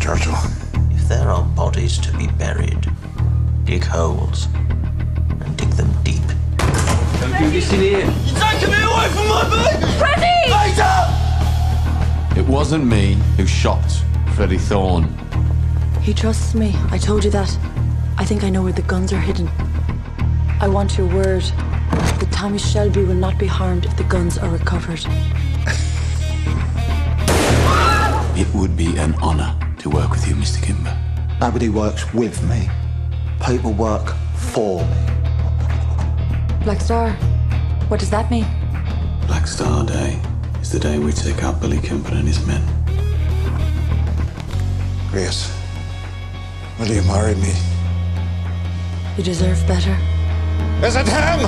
Churchill. If there are bodies to be buried, dig holes and dig them deep. Don't do this in here. You're taking me away from my baby! Freddie! Later! It wasn't me who shot Freddie Thorne. He trusts me. I told you that. I think I know where the guns are hidden. I want your word that Tommy Shelby will not be harmed if the guns are recovered. It would be an honor to work with you, Mr. Kimber. Nobody works with me. People work for me. Black Star, what does that mean? Black Star Day is the day we take out Billy Kimber and his men. Grace, will you marry me? You deserve better. Is it him?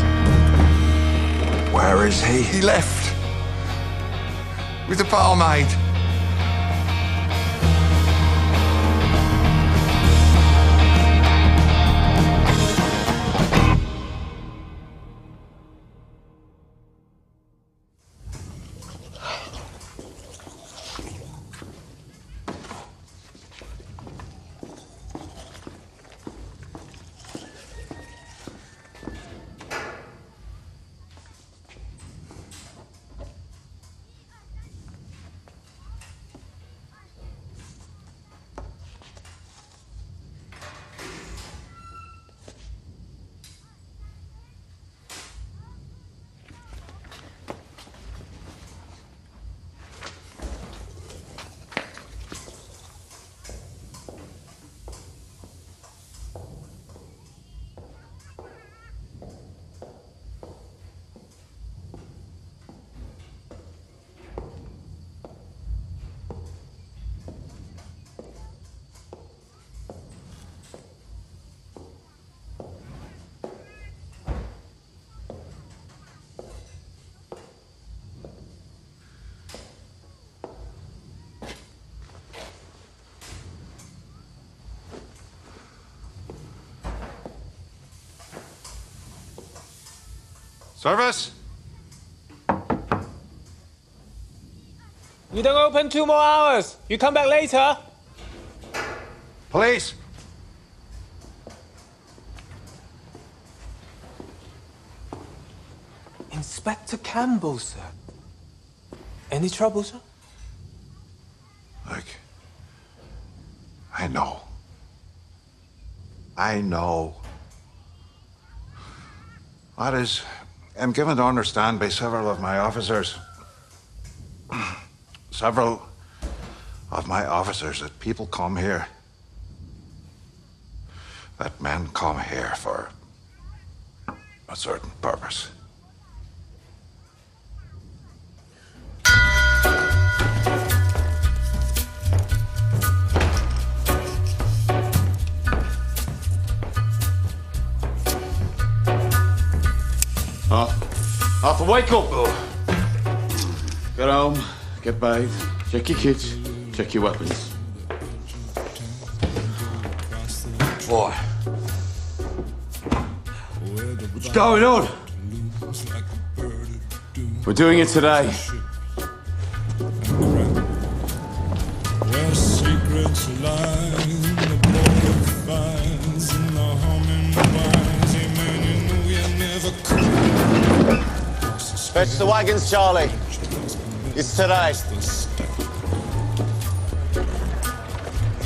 Where is he? He left. With the barmaid. Service? You don't open 2 more hours. You come back later. Police! Inspector Campbell, sir. Any trouble, sir? Look, I know. That is, I'm given to understand by several of my officers that people come here, that men come here for a certain purpose. Arthur, wake up! Get home, get bathed, check your kids, check your weapons. Boy. What's going on? We're doing it today. Where secrets lie, the border finds in the humming wires. Hey man, you know you never could. Fetch the wagons, Charlie. It's today.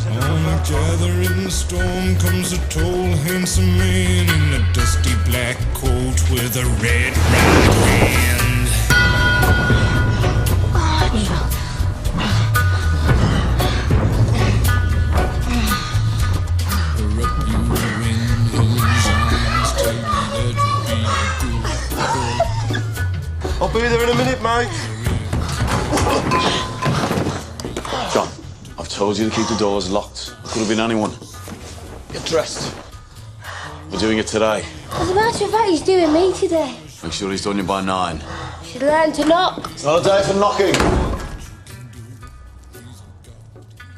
On a gathering storm comes a tall, handsome man in a dusty black coat with a red right hand. I'll be there in a minute, mate. John, I've told you to keep the doors locked. It could have been anyone. Get dressed. We're doing it today. As a matter of fact, he's doing me today. Make sure he's done you by 9. Should learn to knock. It's not a day for knocking.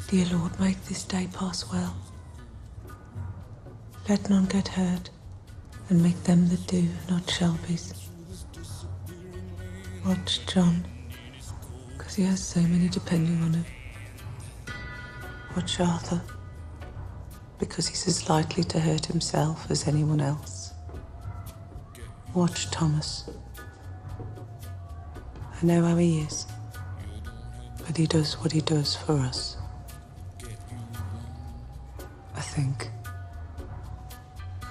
Dear Lord, make this day pass well. Let none get hurt, and make them that do not Shelby's. Watch John, because he has so many depending on him. Watch Arthur, because he's as likely to hurt himself as anyone else. Watch Thomas. I know how he is, but he does what he does for us. I think.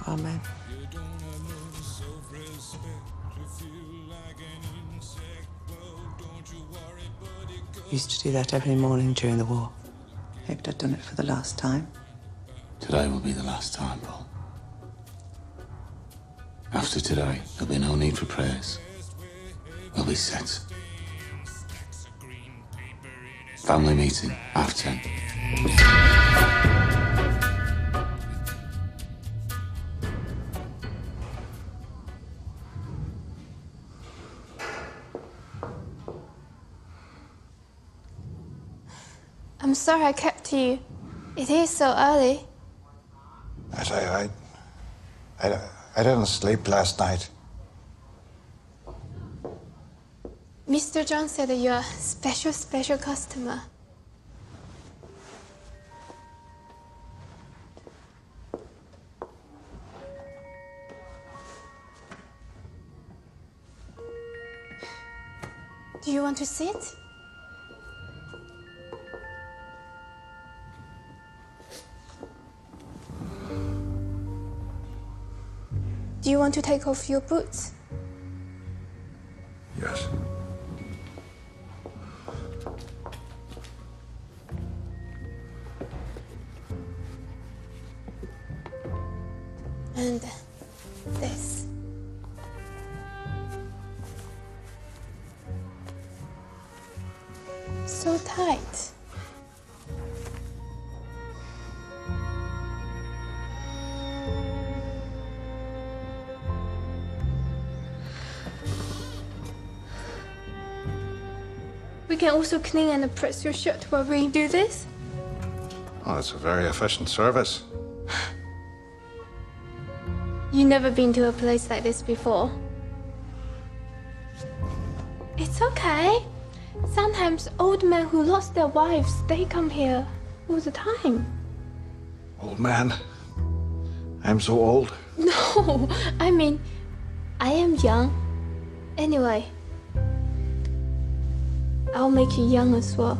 Amen. Used to do that every morning during the war. Hoped I'd done it for the last time. Today will be the last time, Paul. After today, there'll be no need for prayers. We'll be set. Family meeting, 10:30. I'm sorry I kept you. It is so early. I didn't sleep last night. Mr. John said that you're a special customer. Do you want to sit? Do you want to take off your boots? Yes. And this. So tight. We can also clean and press your shirt while we do this. Oh, it's a very efficient service. You've never been to a place like this before. It's okay. Sometimes old men who lost their wives, they come here all the time. Old man. I'm so old. No, I mean, I am young. Anyway, I'll make you young as well.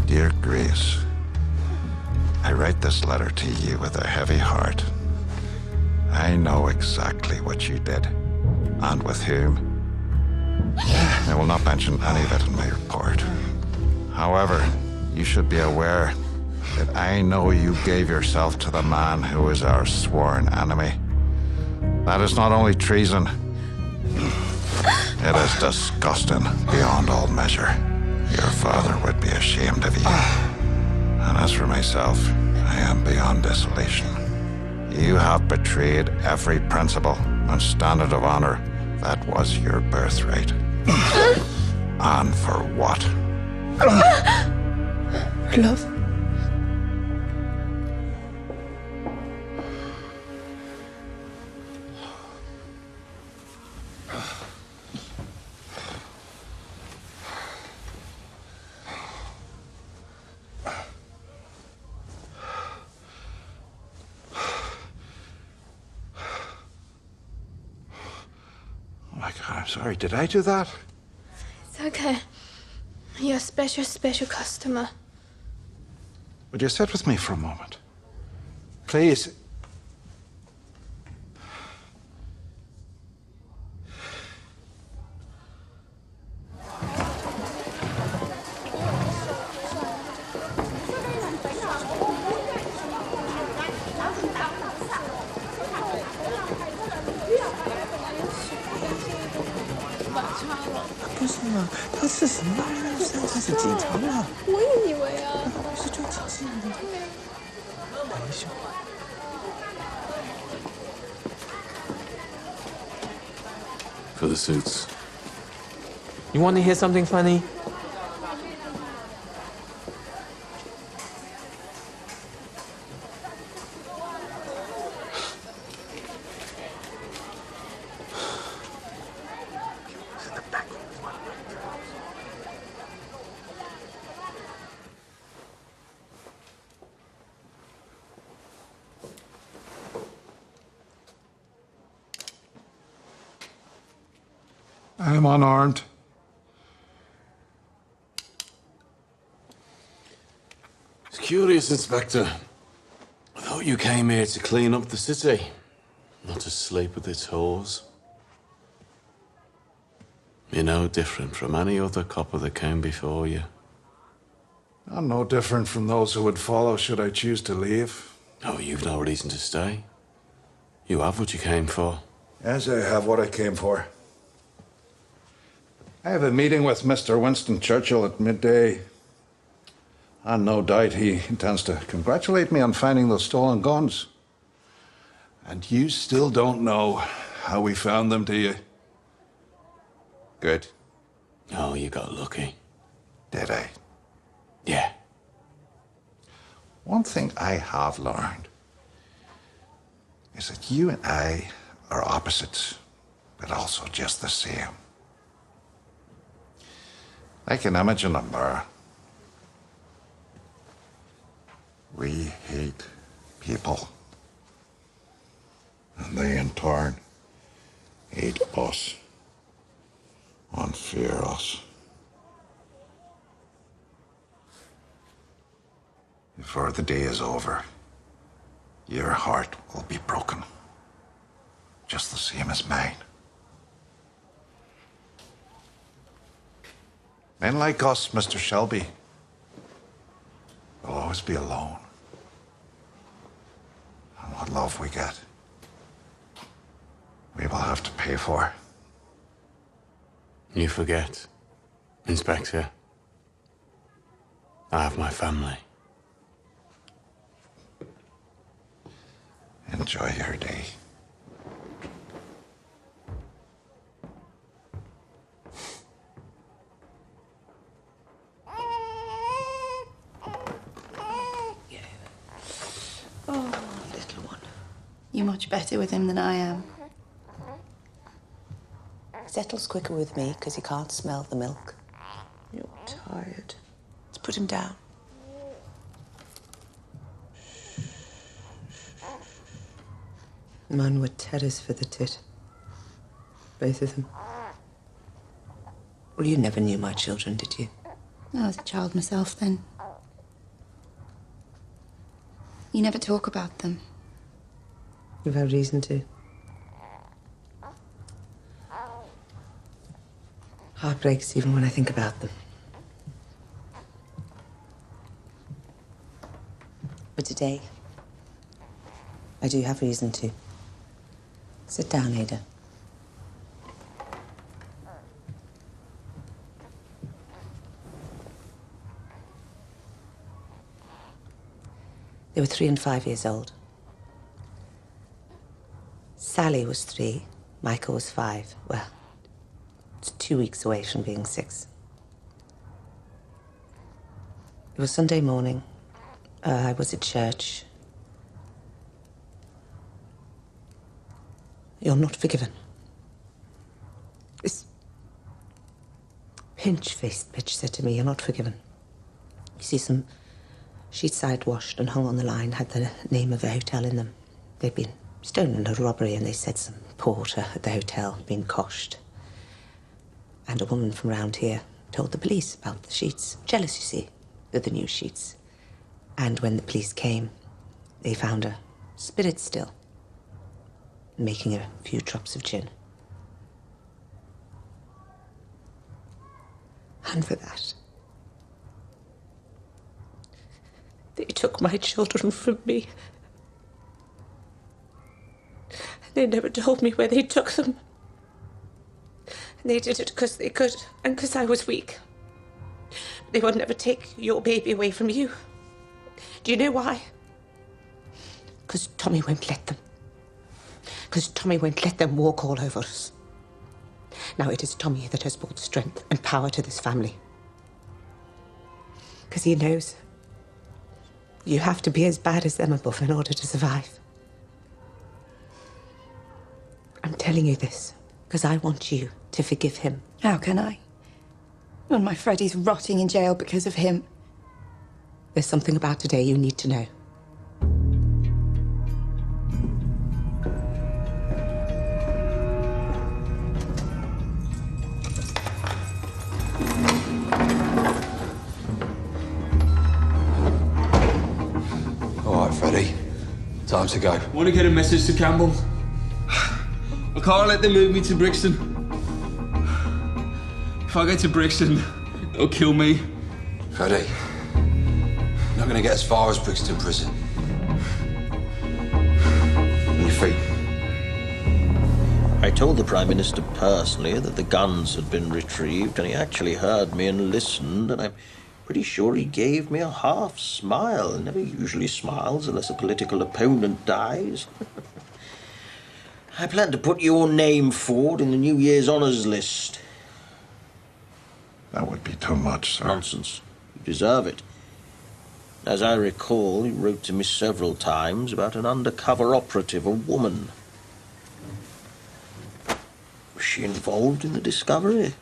Dear Grace, I write this letter to you with a heavy heart. I know exactly what you did, and with whom. I will not mention any of it in my report. However, you should be aware that I know you gave yourself to the man who is our sworn enemy. That is not only treason, it is disgusting beyond all measure. Your father would be ashamed of you. And as for myself, I am beyond desolation. You have betrayed every principle and standard of honor that was your birthright. And for what? Love. I'm sorry, did I do that? It's okay. You're a special customer. Would you sit with me for a moment? Please. For the suits. You want to hear something funny? I'm unarmed. It's curious, Inspector. I thought you came here to clean up the city, not to sleep with its whores. You're no different from any other copper that came before you. I'm no different from those who would follow should I choose to leave. Oh, you've no reason to stay. You have what you came for. Yes, I have what I came for. I have a meeting with Mr. Winston Churchill at midday. And no doubt he intends to congratulate me on finding those stolen guns. And you still don't know how we found them, do you? Good. Oh, you got lucky. Did I? Yeah. One thing I have learned is that you and I are opposites, but also just the same. Like an image in a mirror. We hate people. And they in turn hate us and fear us. Before the day is over, your heart will be broken. Just the same as mine. Men like us, Mr. Shelby, will always be alone. And what love we get, we will have to pay for. You forget, Inspector. I have my family. Enjoy your day. You're much better with him than I am. He settles quicker with me because he can't smell the milk. You're tired. Let's put him down. Man were terrors for the tit. Both of them. Well, you never knew my children, did you? I was a child myself then. You never talk about them. You've had reason to. Heart breaks even when I think about them. But today, I do have reason to. Sit down, Ada. They were 3 and 5 years old. Sally was 3, Michael was 5. Well, it's 2 weeks away from being 6. It was Sunday morning. I was at church. You're not forgiven. This pinch-faced bitch said to me, you're not forgiven. You see, some sheets I'd washed and hung on the line had the name of a hotel in them. They'd been stolen in a robbery, and they said some porter at the hotel had been coshed. And a woman from round here told the police about the sheets. Jealous, you see, of the new sheets. And when the police came, they found her spirit still, making a few drops of gin. And for that, they took my children from me. They never told me where they took them. And they did it because they could, and because I was weak. They would never take your baby away from you. Do you know why? Because Tommy won't let them. Because Tommy won't let them walk all over us. Now it is Tommy that has brought strength and power to this family. Because he knows you have to be as bad as them above in order to survive. I'm telling you this because I want you to forgive him. How can I? When my Freddie's rotting in jail because of him. There's something about today you need to know. All right, Freddie. Time to go. Want to get a message to Campbell? I can't let them move me to Brixton. If I get to Brixton, they'll kill me. Freddie, you're not going to get as far as Brixton Prison. On your feet. I told the Prime Minister personally that the guns had been retrieved, and he actually heard me and listened, and I'm pretty sure he gave me a half smile. He never usually smiles unless a political opponent dies. I plan to put your name forward in the New Year's honours list. That would be too much, sir. Nonsense. You deserve it. As I recall, you wrote to me several times about an undercover operative, a woman. Was she involved in the discovery?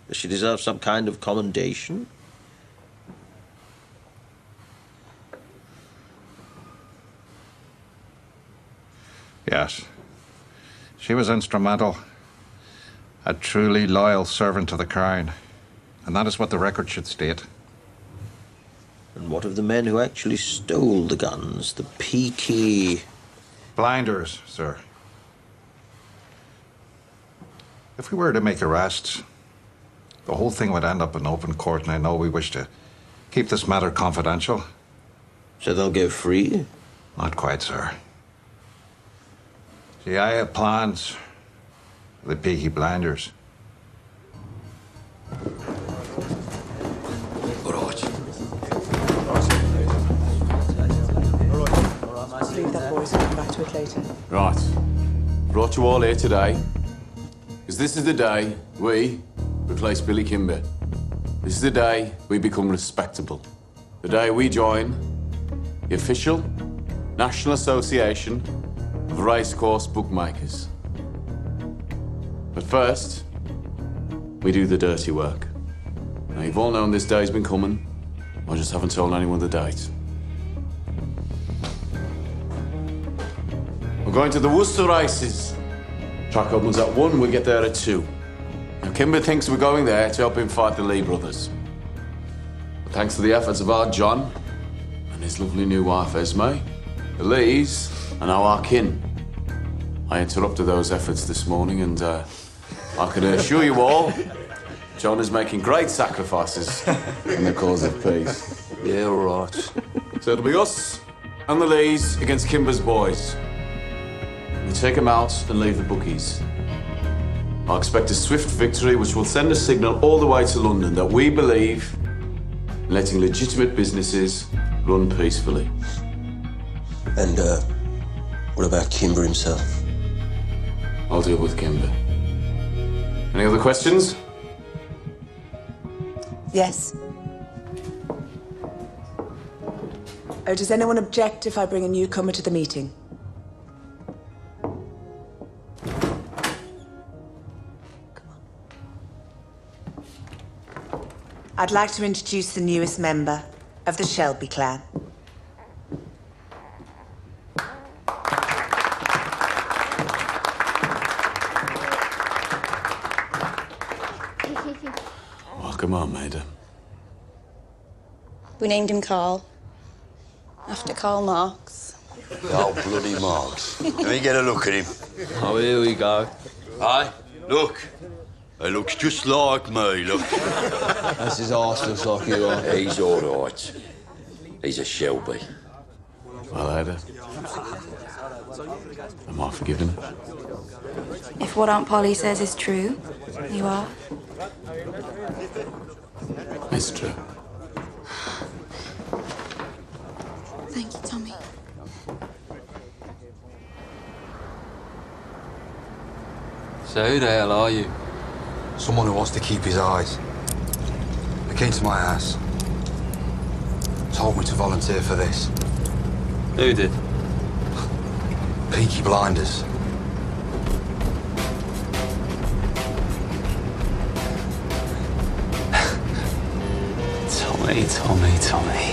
Does she deserve some kind of commendation? Yes. She was instrumental. A truly loyal servant to the Crown. And that is what the record should state. And what of the men who actually stole the guns? The Peaky? Blinders, sir. If we were to make arrests, the whole thing would end up in open court, and I know we wish to keep this matter confidential. So they'll go free? Not quite, sir. See, I have plans for the Peaky blinders. All right. Leave that, boys, and come back to it later. Right. Brought you all here today because this is the day we replace Billy Kimber. This is the day we become respectable. The day we join the official National Association of Racecourse Bookmakers. But first, we do the dirty work. Now, you've all known this day's been coming. I just haven't told anyone the date. We're going to the Worcester races. Track opens at 1, we get there at 2. Now, Kimber thinks we're going there to help him fight the Lee brothers. But thanks to the efforts of our John and his lovely new wife, Esme, the Lees are now our kin. I interrupted those efforts this morning, and I can assure you all, John is making great sacrifices in the cause of peace. Yeah, all right. So it'll be us and the Lees against Kimber's boys. We take them out and leave the bookies. I expect a swift victory which will send a signal all the way to London that we believe in letting legitimate businesses run peacefully. And, what about Kimber himself? I'll deal with Kimber. Any other questions? Yes. Oh, does anyone object if I bring a newcomer to the meeting? I'd like to introduce the newest member of the Shelby clan. Welcome home, Maida. We named him Carl. After Karl Marx. Oh, bloody Marx. Let me get a look at him. Oh, here we go. Aye, look. He looks just like me, look. That's his arse looks like you are. He's all right. He's a Shelby. Well, Ada. Am I forgiven? If what Aunt Polly says is true, you are. It's true. Thank you, Tommy. So who the hell are you? Someone who wants to keep his eyes. They came to my house. Told me to volunteer for this. Who did? Peaky Blinders. Tommy.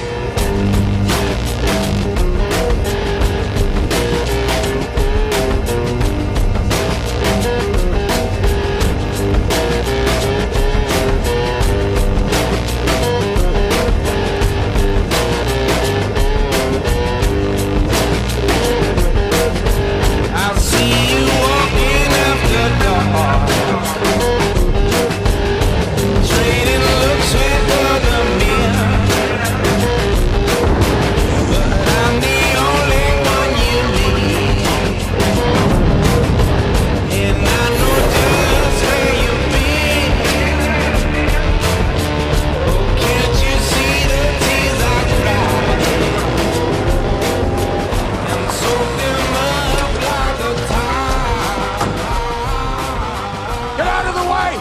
I'll see you walking after dark, trading looks with other men. But I'm the only one you need, and I know just where you've been. Oh, can't you see the tears I cry? And soak them up like a tide. Get out of the way!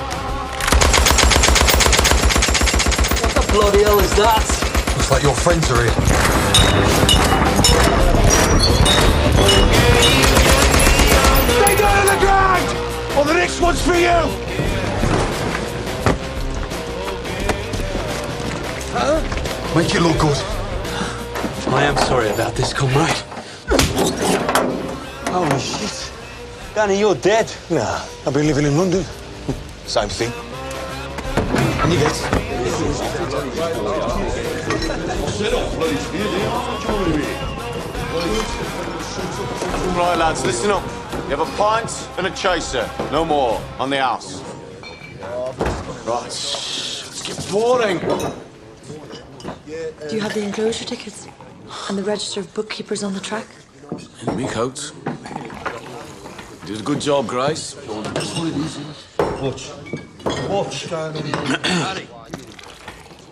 What the bloody hell is that? Looks like your friends are here. Stay down on the ground! Or the next one's for you! Make it look good. I am sorry about this, comrade. Holy shit. Danny, you're dead. Nah, I've been living in London. Same thing. And you get. Right, lads, listen up. You have a pint and a chaser. No more. On the house. Right. Let's get boring. Do you have the enclosure tickets? And the register of bookkeepers on the track? In me coat. You did a good job, Grace. Watch.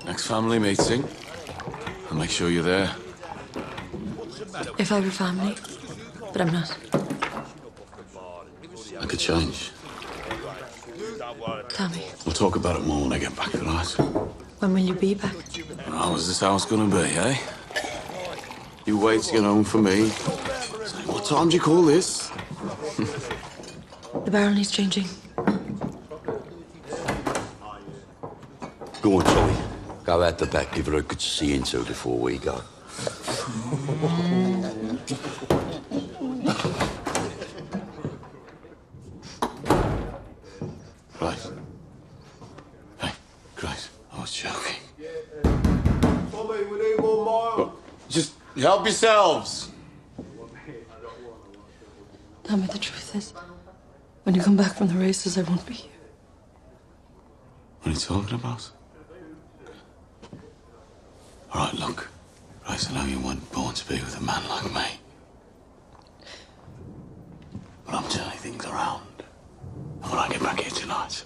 Next family meeting. I'll make sure you're there. If I were family. But I'm not. I could change. Tommy, We'll talk about it more when I get back, all right? when will you be back? How is this house gonna be, eh? You wait to get home for me. Say, what time do you call this? The barrel needs changing. Go on, Tommy. Go out the back, give her a good see into before we go. Right. Hey, Grace, I was joking. Tommy, we need more miles. Just help yourselves. Tommy, the truth is, when you come back from the races, I won't be here. What are you talking about? All right, look. Grace, I know you weren't born to be with a man like me. But I'm turning things around. And when I get back here tonight,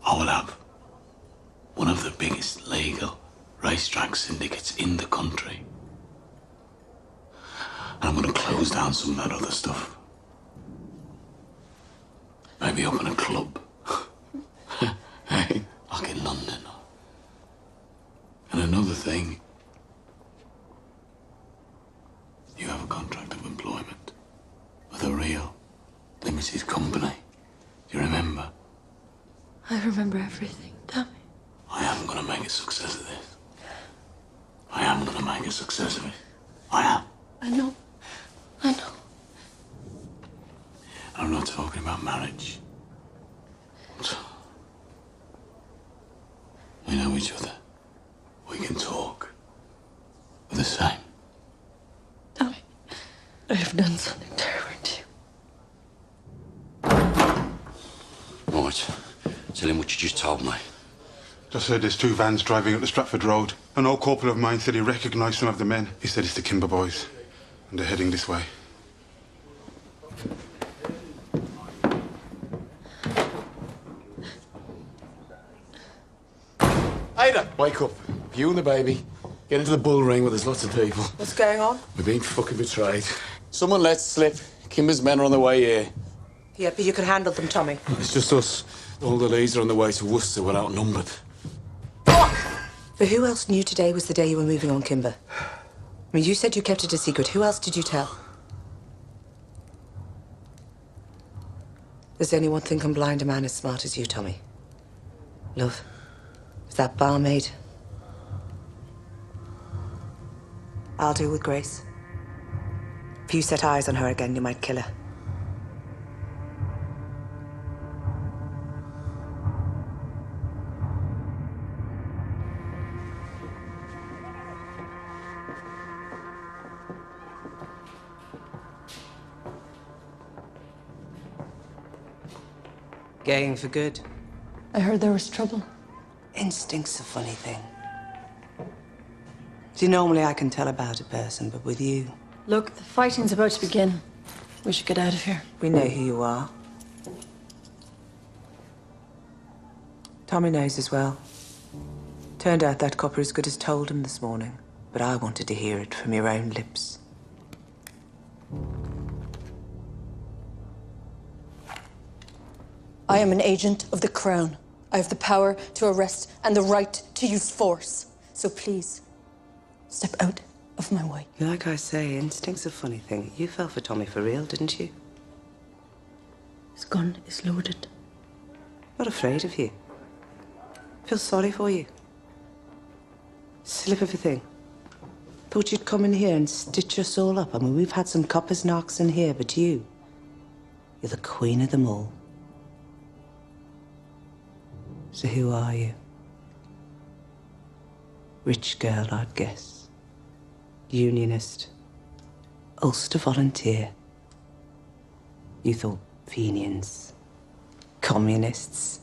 I will have one of the biggest legal racetrack syndicates in the country. And I'm going to close down some of that other stuff. Maybe open a club. Hey, like in London. And another thing, you have a contract of employment with a real limited company. Do you remember? I remember everything, Tommy. I am going to make a success of this. I am going to make a success of it. I am. I know. I'm not talking about marriage. I've done something terrible to you. Right. Tell him what you just told me. Just heard there's 2 vans driving up the Stratford Road. An old corporal of mine said he recognised some of the men. He said it's the Kimber boys, and they're heading this way. Ada, wake up. You and the baby. Get into the bull ring where there's lots of people. What's going on? We're being fucking betrayed. Someone let slip. Kimber's men are on their way here. Yeah, but you can handle them, Tommy. It's just us. All the leads are on the way to Worcester. We're outnumbered. But who else knew today was the day you were moving on, Kimber? I mean, you said you kept it a secret. Who else did you tell? There's only one thing can blind a man as smart as you, Tommy. Love. Is that barmaid? I'll deal with Grace. If you set eyes on her again, you might kill her. Going for good. I heard there was trouble. Instinct's a funny thing. See, normally I can tell about a person, but with you... Look, the fighting's about to begin. We should get out of here. We know who you are. Tommy knows as well. Turned out that copper as good as told him this morning, but I wanted to hear it from your own lips. I am an agent of the Crown. I have the power to arrest and the right to use force. So please, step out of my way. Like I say, instinct's a funny thing. You fell for Tommy for real, didn't you? His gun is loaded. Not afraid of you. Feel sorry for you. Slip of a thing. Thought you'd come in here and stitch us all up. I mean, we've had some coppers knocks in here, but you're the queen of them all. So who are you? Rich girl, I'd guess. Unionist. Ulster volunteer. You thought Fenians, communists,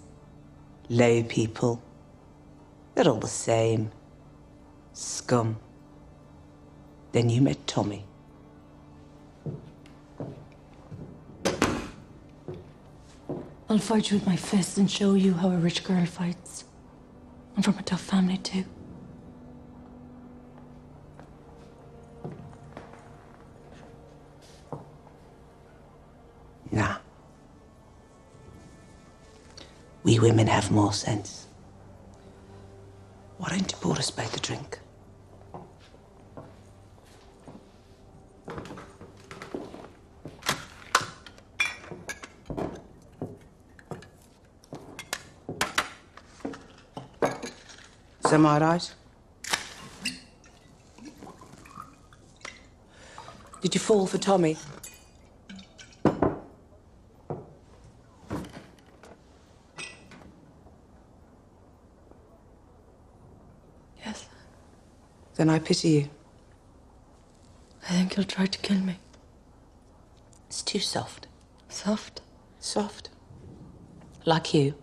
low people. They're all the same. Scum. Then you met Tommy. I'll fight you with my fists and show you how a rich girl fights. I'm from a tough family, too. Nah. We women have more sense. Why don't you pour us both a drink? Am I right? Did you fall for Tommy? Yes. Then I pity you. I think he'll try to kill me. It's too soft. Soft? Soft. Like you.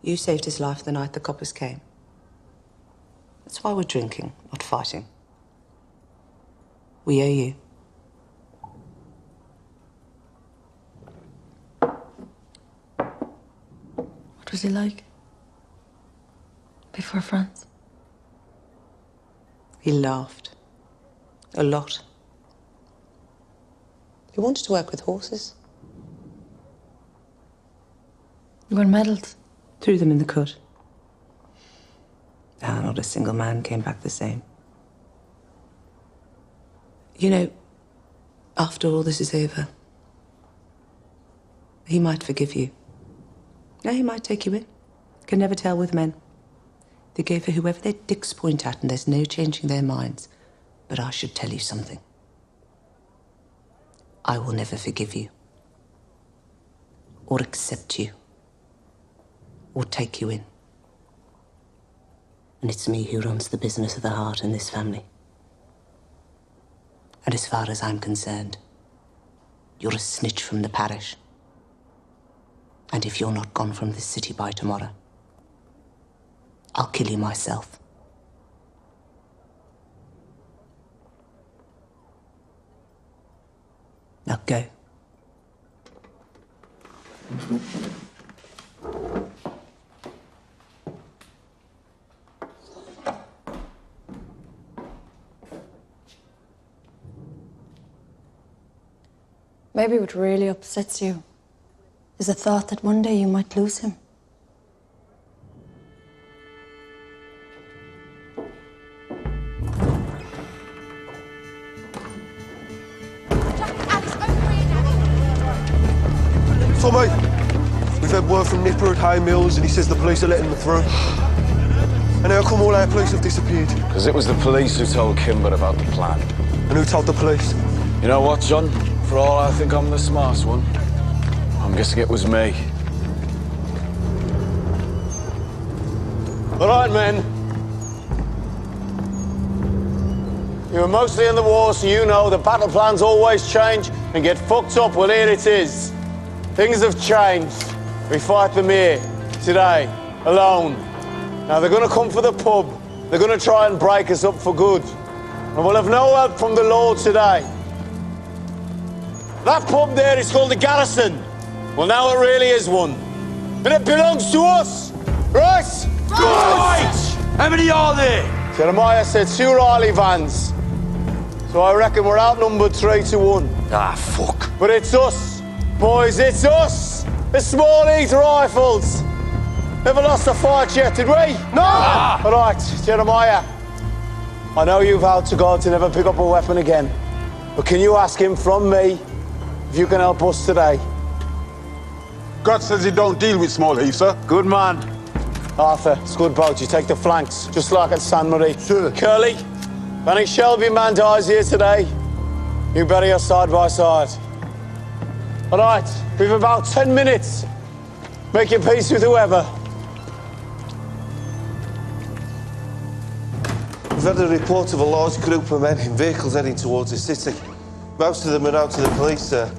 You saved his life the night the coppers came. That's why we're drinking, not fighting. We owe you. What was he like? Before France? He laughed. A lot. He wanted to work with horses. You won medals? Threw them in the cut. Ah, not a single man came back the same. You know, after all this is over, he might forgive you. No, he might take you in. Can never tell with men. They go for whoever their dicks point at, and there's no changing their minds. But I should tell you something. I will never forgive you. Or accept you. Or take you in. And it's me who runs the business of the heart in this family. And as far as I'm concerned, you're a snitch from the parish. And if you're not gone from this city by tomorrow, I'll kill you myself. Now go. Maybe what really upsets you is the thought that one day you might lose him. Tommy, we've had word from Nipper at Hay Mills and he says the police are letting them through. And how come all our police have disappeared? Because it was the police who told Kimber about the plan. And who told the police? You know what, John? For all I think I'm the smart one, I'm guessing it was me. All right, men. You were mostly in the war, so you know the battle plans always change and get fucked up. Well, here it is. Things have changed. We fight them here, today, alone. Now, they're going to come for the pub. They're going to try and break us up for good. And we'll have no help from the law today. That pub there is called the Garrison. Well, now it really is one. And it belongs to us, right? Right! How many are there? Jeremiah said 2 Riley vans. So I reckon we're outnumbered 3-1. Ah, fuck. But it's us, boys, it's us! The small heat rifles! Never lost a fight yet, did we? No! Ah. All right, Jeremiah. I know you've vowed to God to never pick up a weapon again. But can you ask him from me if you can help us today? God says he don't deal with small heat, sir. Good man. Arthur, it's good boat. You take the flanks, just like at San Marie. Sure. Curly, if any Shelby man dies here today, you bury us side by side. All right, we've about 10 minutes. Make your peace with whoever. We've had a report of a large group of men in vehicles heading towards the city. Most of them are out to the police, sir.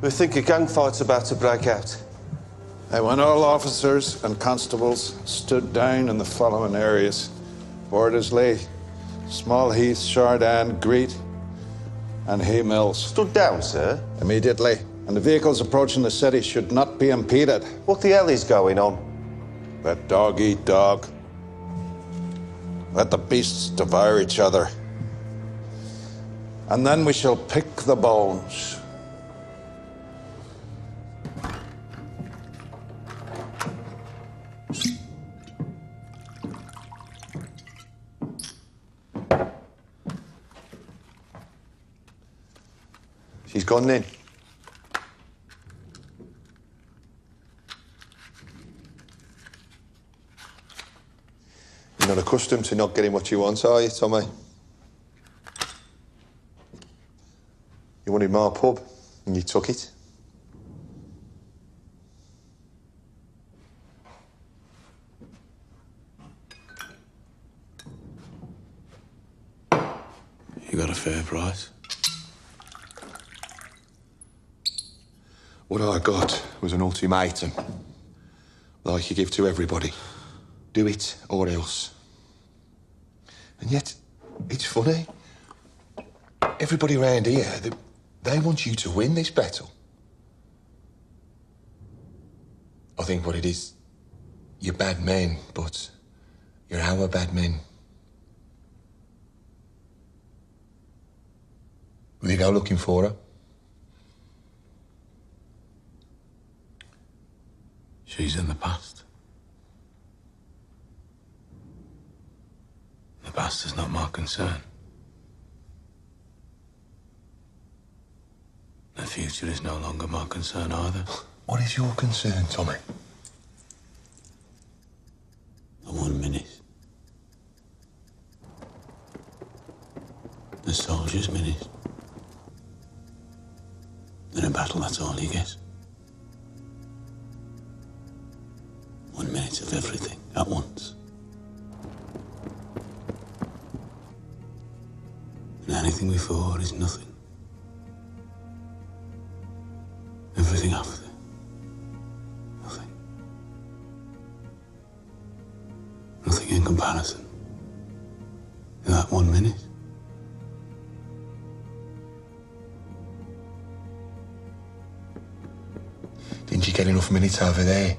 We think a gang fight's about to break out. When all officers and constables stood down in the following areas: Bordersley, Small Heath, Chardin, Greet, and Hay Mills. Stood down, sir? Immediately. And the vehicles approaching the city should not be impeded. What the hell is going on? Let dog eat dog. Let the beasts devour each other. And then we shall pick the bones. She's gone in. You're not accustomed to not getting what you want, are you, Tommy? You wanted my pub, and you took it. You got a fair price. What I got was an ultimatum, like you give to everybody. Do it or else. And yet, it's funny. Everybody around here, they want you to win this battle. I think what it is, you're bad men, but you're our bad men. Will you go looking for her? She's in the past. The past is not my concern. The future is no longer my concern either. What is your concern, Tommy? The 1 minute. The soldier's minute. In a battle, that's all you get. 1 minute of everything at once. And Everything before is nothing. Everything after, nothing. Nothing in comparison. In that 1 minute. Didn't you get enough minutes over there?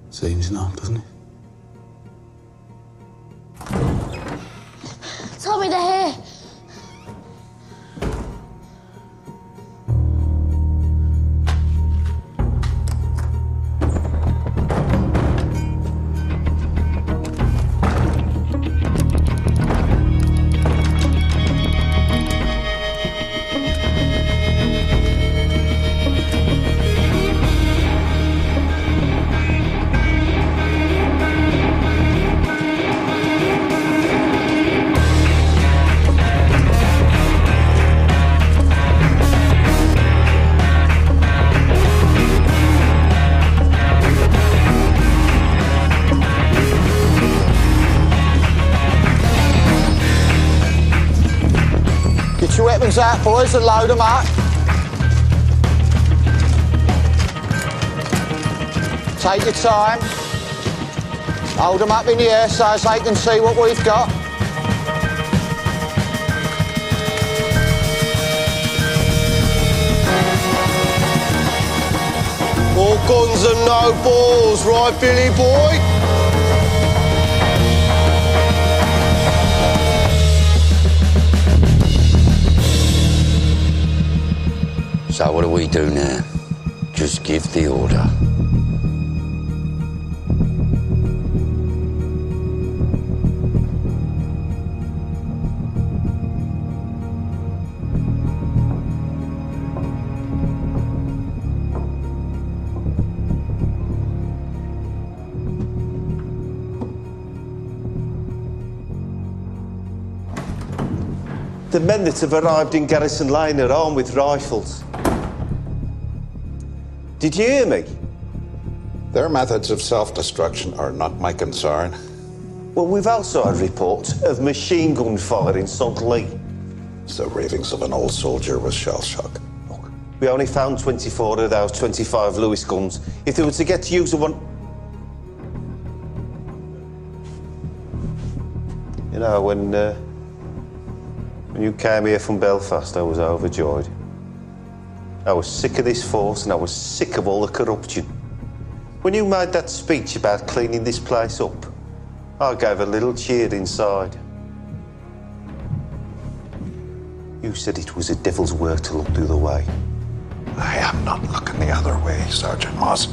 Seems not, doesn't it? Tell me they're here. Get your weapons out, boys, and load them up. Take your time. Hold them up in the air so as they can see what we've got. All guns and no balls, right, Billy boy? So what do we do now? Just give the order. The men that have arrived in Garrison Lane are armed with rifles. Did you hear me? Their methods of self-destruction are not my concern. Well, we've also had reports of machine gun fire in St. Lee. It's the ravings of an old soldier with shell shock. We only found 24 of those 25 Lewis guns. If they were to get to use one... You know, when you came here from Belfast, I was overjoyed. I was sick of this force and I was sick of all the corruption. When you made that speech about cleaning this place up, I gave a little cheer inside. You said it was a devil's work to look the other way. I am not looking the other way, Sergeant Moss.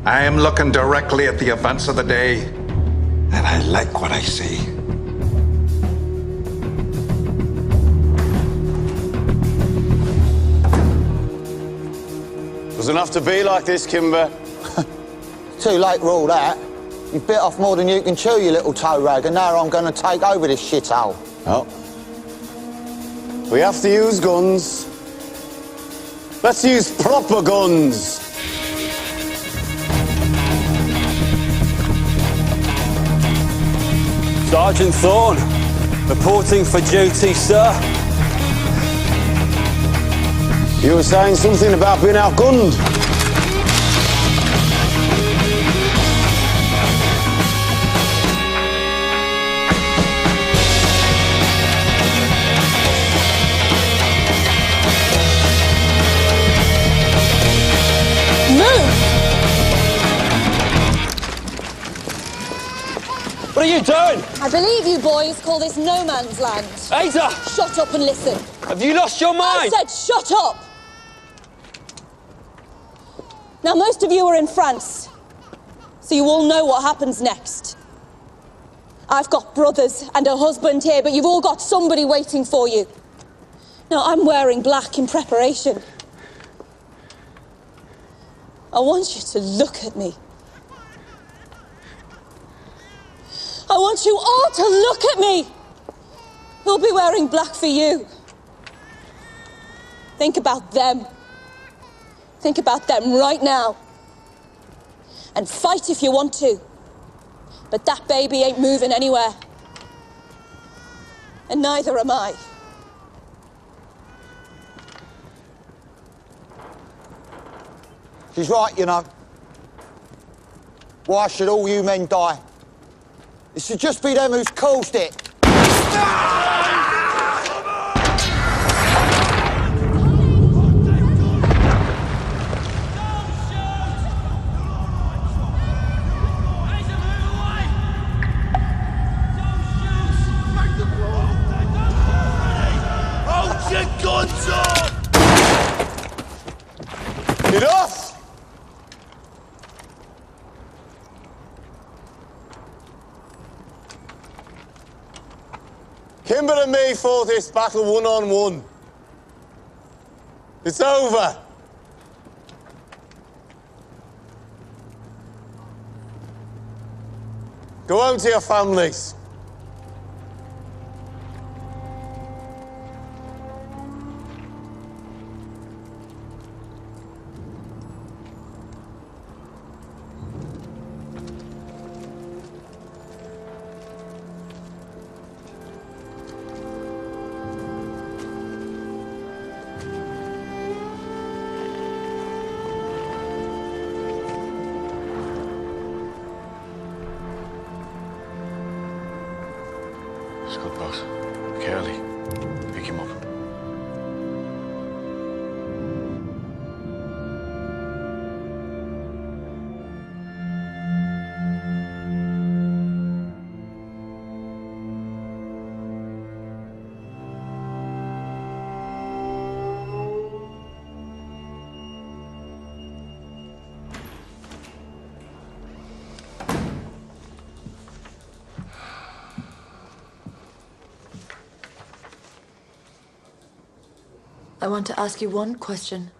I am looking directly at the events of the day, and I like what I see. Doesn't have to be like this, Kimber. Too late for all that. You've bit off more than you can chew, you little toe rag, and now I'm going to take over this shithole. Oh. We have to use guns. Let's use proper guns. Sergeant Thorne, reporting for duty, sir. You were saying something about being outgunned. What are you doing? I believe you boys call this no man's land. Ada! Shut up and listen. Have you lost your mind? I said shut up! Now, most of you are in France, so you all know what happens next. I've got brothers and a husband here, but you've all got somebody waiting for you. Now, I'm wearing black in preparation. I want you to look at me. I want you all to look at me. Who'll be wearing black for you? Think about them. Think about them right now. And fight if you want to. But that baby ain't moving anywhere. And neither am I. She's right, you know. Why should all you men die? It should just be them who's caused it. Hold your guns up! Enough! Kimber and me fought this battle one-on-one. It's over. Go home to your families. Good boss. Carly, pick him up. I want to ask you one question,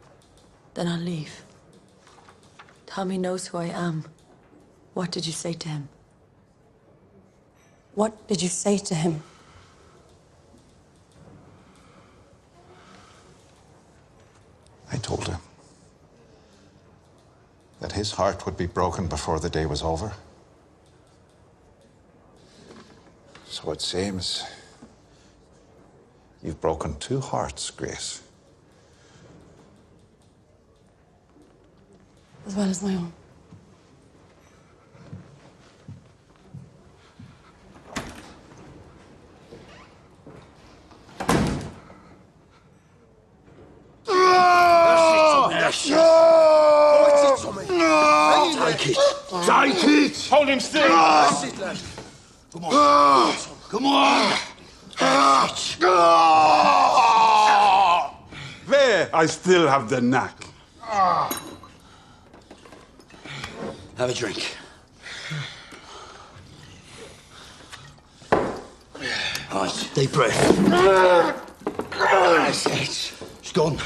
then I'll leave. Tommy knows who I am. What did you say to him? What did you say to him? I told him that his heart would be broken before the day was over. So it seems you've broken two hearts, Grace. As well as my own. Take it! Take it! Hold him still! That's it, lad. Come on. Come on! There, I still have the knack. Have a drink. Nice. Deep breath. That's it. It's gone.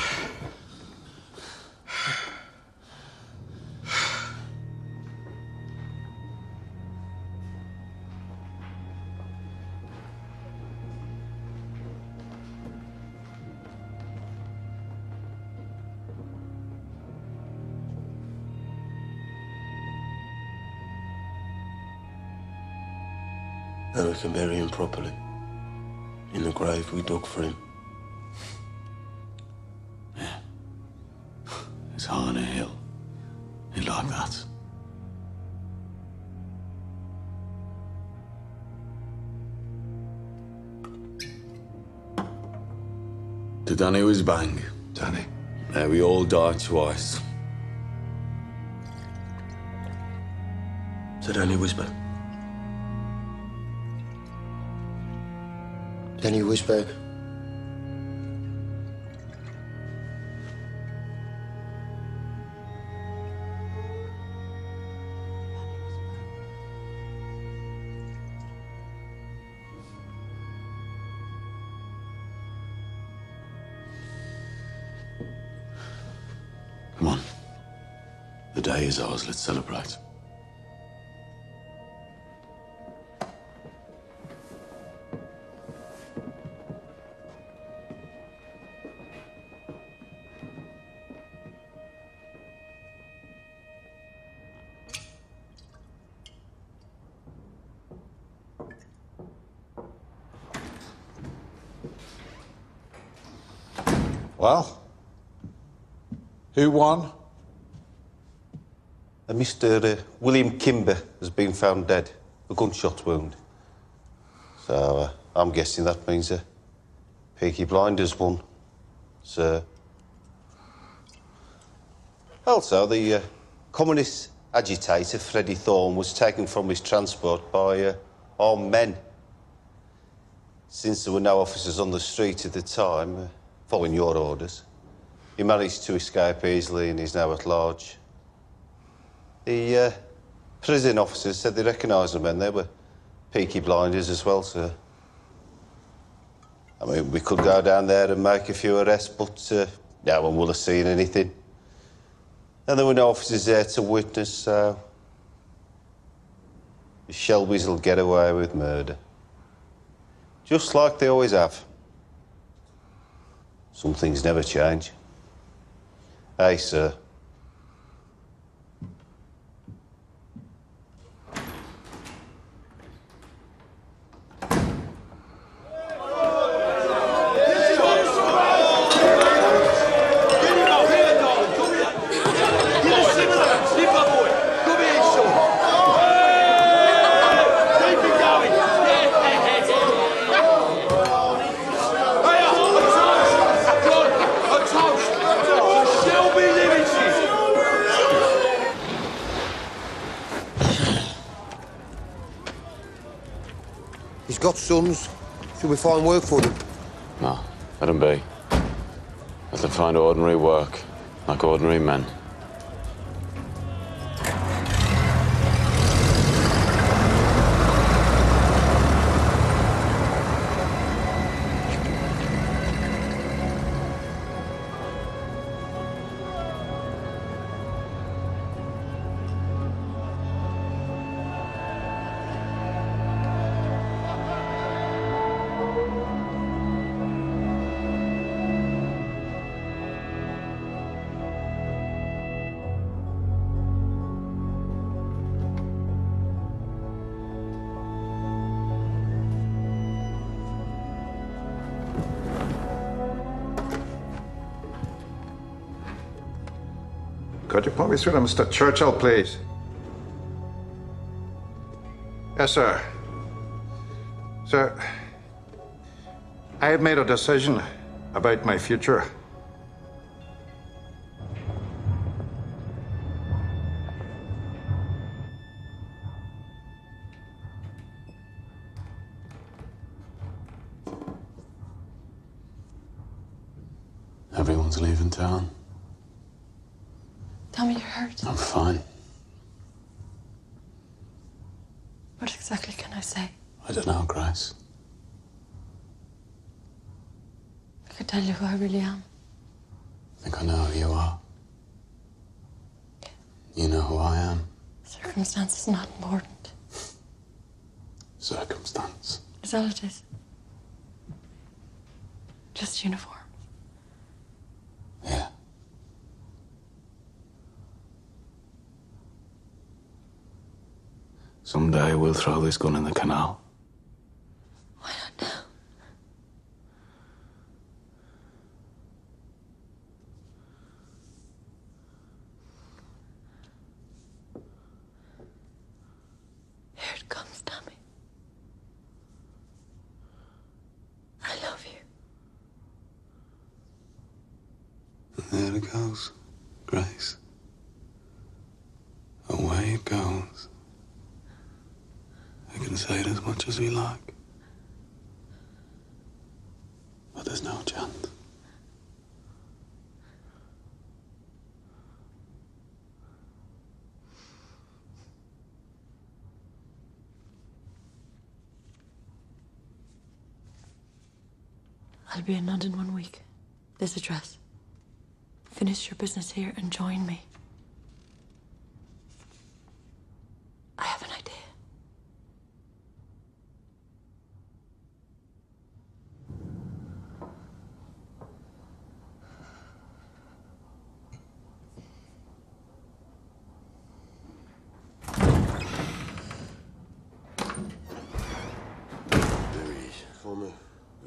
Now we can bury him properly. In the grave we dug for him. Yeah. It's high on a hill. He'd like that. To Danny was bang. Danny. Now we all died twice. So Danny whisper. Danny whisper. Come on. The day is ours. Let's celebrate. Well? Who won? Mr. William Kimber has been found dead, a gunshot wound. So, I'm guessing that means Peaky Blinders won, sir. Also, the communist agitator, Freddie Thorne, was taken from his transport by armed men. Since there were no officers on the street at the time, following your orders, he managed to escape easily and is now at large. The prison officers said they recognised the men. They were Peaky Blinders as well, sir. I mean, we could go down there and make a few arrests, but no one will have seen anything. And there were no officers there to witness, so the Shelbys will get away with murder. Just like they always have. Some things never change. Hey, sir. He's got sons. Should we find work for them? No, let them be. Let them find ordinary work, like ordinary men. Could you put me through to Mr. Churchill, please? Yes, sir. Sir, I have made a decision about my future. Everyone's leaving town. Tell me you're hurt. I'm fine. What exactly can I say? I don't know, Grace. I could tell you who I really am. I think I know who you are. You know who I am. Circumstance is not important. Circumstance. Is all it is. Just uniforms. Yeah. Someday we'll throw this gun in the canal. Why not now? Here it comes, Tommy. I love you. And there it goes, Grace. Away it goes. We can say it as much as we like. But there's no chance. I'll be in London 1 week. This address. Finish your business here and join me. I have an idea.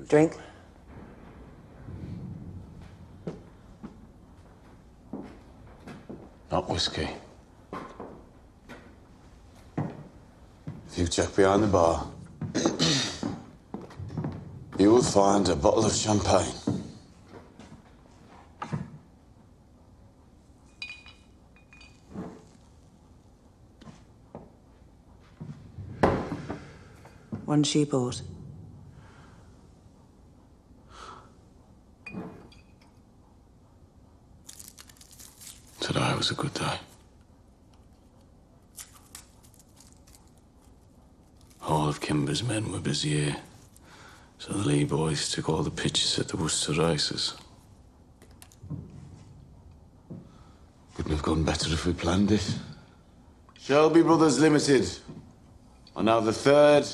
Drink? not whiskey. If you check behind the bar, you will find a bottle of champagne. One she bought. Today was a good day. All of Kimber's men were busy here, so the Lee boys took all the pictures at the Worcester races. Couldn't have gone better if we planned it. Shelby Brothers Limited are now the third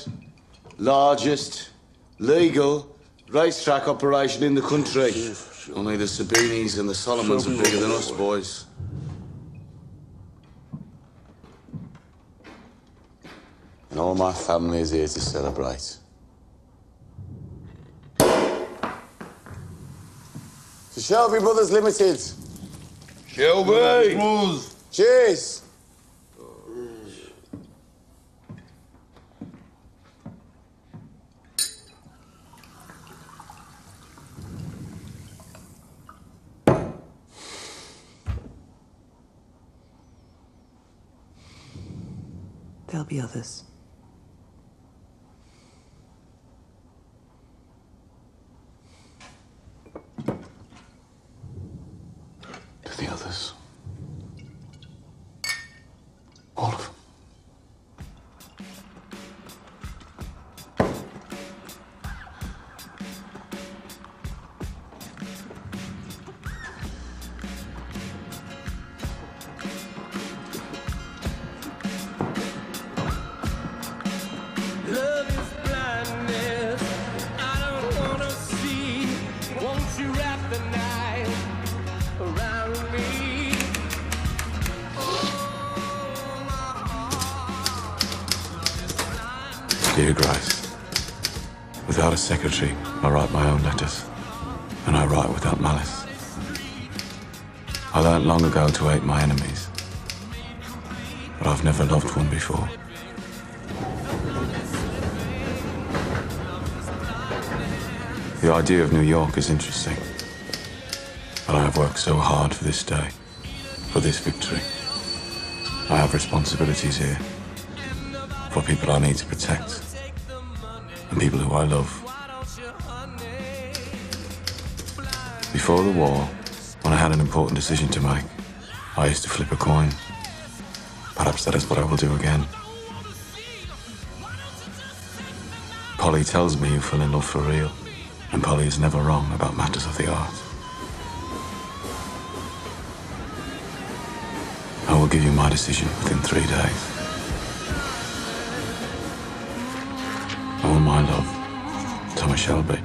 largest legal racetrack operation in the country. Only the Sabinis and the Solomons are bigger than us, boys. And all my family is here to celebrate. To Shelby Brothers Limited. Shelby! Cheers! There'll be others. To the others. All of them. Love is blindness. I don't wanna see. Won't you wrap the night around me? Dear Grace, without a secretary, I write my own letters, and I write without malice. I learnt long ago to hate my enemies, but I've never loved one before. The idea of New York is interesting, but I have worked so hard for this day, for this victory. I have responsibilities here, for people I need to protect, and people who I love. Before the war, when I had an important decision to make, I used to flip a coin. Perhaps that is what I will do again. Polly tells me you fell in love for real, and Polly is never wrong about matters of the art. I will give you my decision within 3 days. All my love, Thomas Shelby.